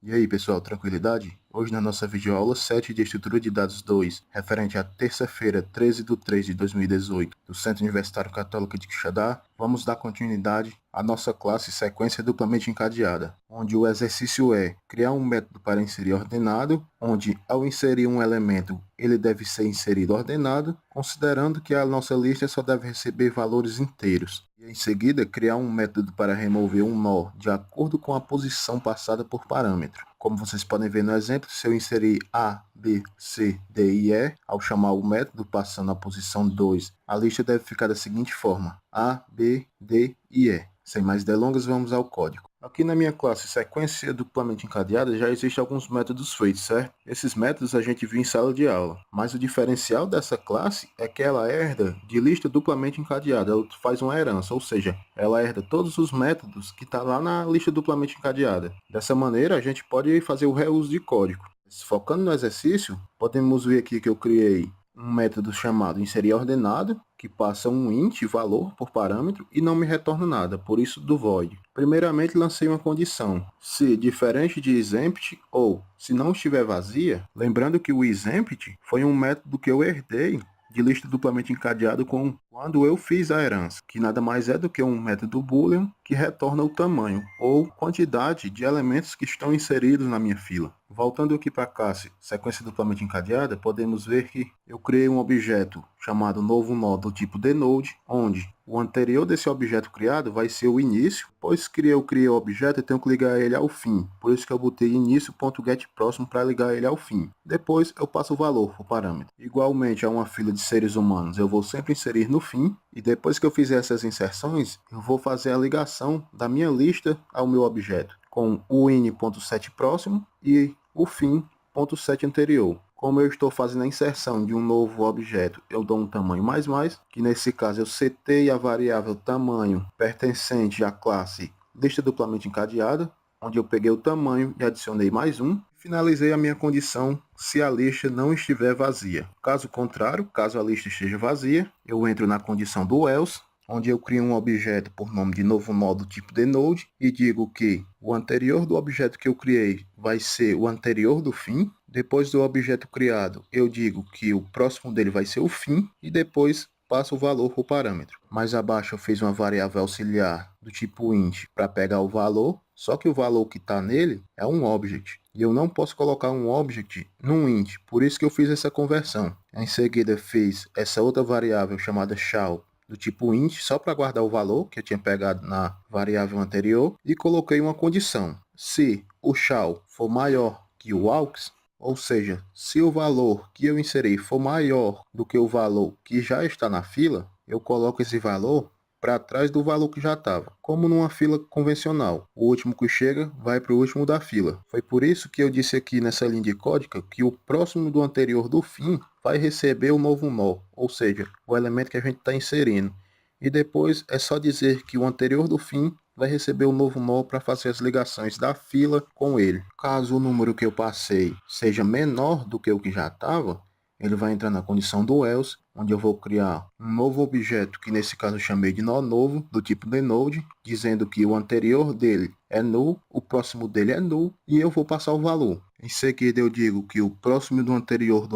E aí, pessoal, tranquilidade? Hoje na nossa videoaula 7 de Estrutura de Dados 2, referente à terça-feira, 13/3/2018, do Centro Universitário Católico de Quixadá, vamos dar continuidade à nossa classe Sequência Duplamente Encadeada, onde o exercício é criar um método para inserir ordenado, onde ao inserir um elemento, ele deve ser inserido ordenado, considerando que a nossa lista só deve receber valores inteiros. E em seguida, criar um método para remover um nó de acordo com a posição passada por parâmetro. Como vocês podem ver no exemplo, se eu inserir A, B, C, D e E, ao chamar o método passando a posição 2, a lista deve ficar da seguinte forma: A, B, D e E. Sem mais delongas, vamos ao código. Aqui na minha classe Sequência Duplamente Encadeada já existem alguns métodos feitos, certo? Esses métodos a gente viu em sala de aula, mas o diferencial dessa classe é que ela herda de lista duplamente encadeada, ela faz uma herança, ou seja, ela herda todos os métodos que estão lá na lista duplamente encadeada. Dessa maneira, a gente pode fazer o reuso de código. Focando no exercício, podemos ver aqui que eu criei um método chamado inserir ordenado, que passa um int valor por parâmetro e não me retorna nada, por isso do void. Primeiramente lancei uma condição, se diferente de isEmpty ou se não estiver vazia, lembrando que o isEmpty foi um método que eu herdei de lista duplamente encadeado com quando eu fiz a herança, que nada mais é do que um método boolean que retorna o tamanho ou quantidade de elementos que estão inseridos na minha fila. Voltando aqui para a classe sequência duplamente encadeada, podemos ver que eu criei um objeto chamado novo nó do tipo dNode, onde o anterior desse objeto criado vai ser o início, pois que eu criei o objeto, eu tenho que ligar ele ao fim. Por isso que eu botei início.getPróximo para ligar ele ao fim. Depois eu passo o valor, o parâmetro. Igualmente a uma fila de seres humanos, eu vou sempre inserir no fim. E depois que eu fizer essas inserções, eu vou fazer a ligação da minha lista ao meu objeto, com o in.setPróximo e o fim.set anterior. Como eu estou fazendo a inserção de um novo objeto, eu dou um tamanho mais, que nesse caso eu setei a variável tamanho pertencente à classe lista duplamente encadeada, onde eu peguei o tamanho e adicionei mais um. Finalizei a minha condição se a lista não estiver vazia. Caso contrário, caso a lista esteja vazia, eu entro na condição do else, onde eu crio um objeto por nome de novo nó do tipo dNode e digo que o anterior do objeto que eu criei vai ser o anterior do fim. Depois do objeto criado, eu digo que o próximo dele vai ser o fim e depois passo o valor para o parâmetro. Mais abaixo eu fiz uma variável auxiliar do tipo int para pegar o valor, só que o valor que está nele é um object. E eu não posso colocar um object num int, por isso que eu fiz essa conversão. Em seguida fiz essa outra variável chamada shell do tipo int, só para guardar o valor que eu tinha pegado na variável anterior, e coloquei uma condição. Se o shell for maior que o aux, ou seja, se o valor que eu inseri for maior do que o valor que já está na fila, eu coloco esse valor para trás do valor que já estava, como numa fila convencional. O último que chega vai para o último da fila. Foi por isso que eu disse aqui nessa linha de código que o próximo do anterior do fim vai receber o novo nó, ou seja, o elemento que a gente está inserindo. E depois é só dizer que o anterior do fim vai receber o novo nó para fazer as ligações da fila com ele. Caso o número que eu passei seja menor do que o que já estava, ele vai entrar na condição do else, onde eu vou criar um novo objeto, que nesse caso eu chamei de nó novo, do tipo dNode, dizendo que o anterior dele é null, o próximo dele é null, e eu vou passar o valor. Em seguida eu digo que o próximo do anterior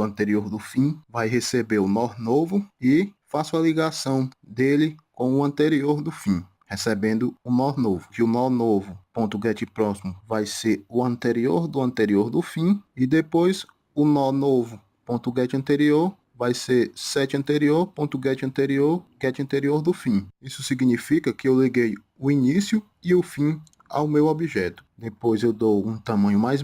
do fim vai receber o nó novo e faço a ligação dele com o anterior do fim, recebendo o nó novo. Que o nó novo, .getPróximo, vai ser o anterior do fim, e depois o nó novo .get anterior vai ser set anterior, get anterior do fim. Isso significa que eu liguei o início e o fim ao meu objeto. Depois eu dou um tamanho mais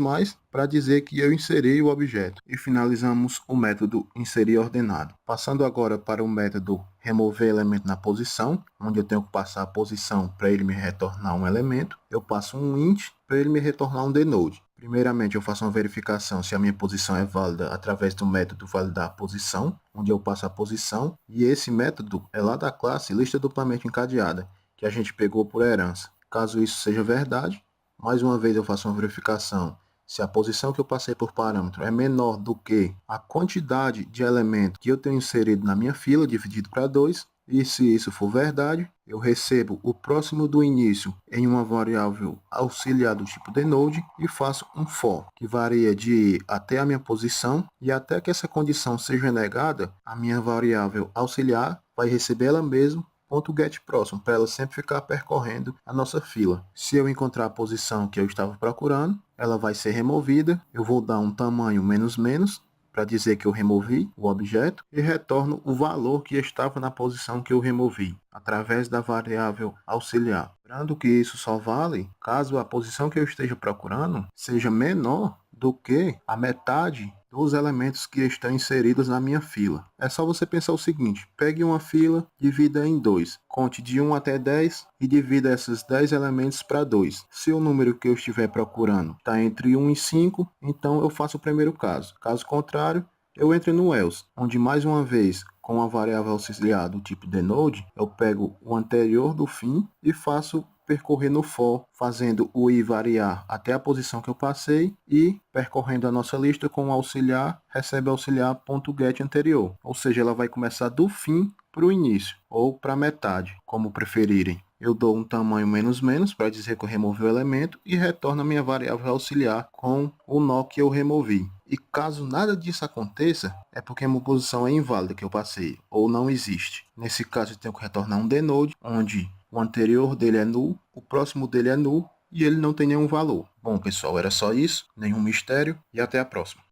para dizer que eu inseri o objeto. E finalizamos o método inserir ordenado. Passando agora para o método remover elemento na posição, onde eu tenho que passar a posição para ele me retornar um elemento. Eu passo um int para ele me retornar um dNode. Primeiramente, eu faço uma verificação se a minha posição é válida através do método validar posição, onde eu passo a posição, e esse método é lá da classe lista duplamente encadeada, que a gente pegou por herança. Caso isso seja verdade, mais uma vez eu faço uma verificação se a posição que eu passei por parâmetro é menor do que a quantidade de elementos que eu tenho inserido na minha fila, dividido para 2, E se isso for verdade, eu recebo o próximo do início em uma variável auxiliar do tipo denote e faço um for, que varia de até a minha posição, e até que essa condição seja negada, a minha variável auxiliar vai receber ela mesma ponto get próximo, para ela sempre ficar percorrendo a nossa fila. Se eu encontrar a posição que eu estava procurando, ela vai ser removida, eu vou dar um tamanho menos menos, para dizer que eu removi o objeto, e retorno o valor que estava na posição que eu removi, através da variável auxiliar. Lembrando que isso só vale caso a posição que eu esteja procurando seja menor do que a metade dos elementos que estão inseridos na minha fila. É só você pensar o seguinte: pegue uma fila, divida em 2, conte de 1 até 10 e divida esses 10 elementos para 2. Se o número que eu estiver procurando está entre 1 e 5, então eu faço o primeiro caso. Caso contrário, eu entro no else, onde mais uma vez, com a variável auxiliar do tipo denote, eu pego o anterior do fim e faço percorrer no for, fazendo o i variar até a posição que eu passei e percorrendo a nossa lista com o auxiliar, recebe auxiliar.get anterior. Ou seja, ela vai começar do fim para o início, ou para a metade, como preferirem. Eu dou um tamanho menos menos para dizer que eu removi o elemento e retorno a minha variável auxiliar com o nó que eu removi. E caso nada disso aconteça, é porque a minha posição é inválida que eu passei, ou não existe. Nesse caso, eu tenho que retornar um denote, onde o anterior dele é null, o próximo dele é null e ele não tem nenhum valor. Bom, pessoal, era só isso, nenhum mistério e até a próxima.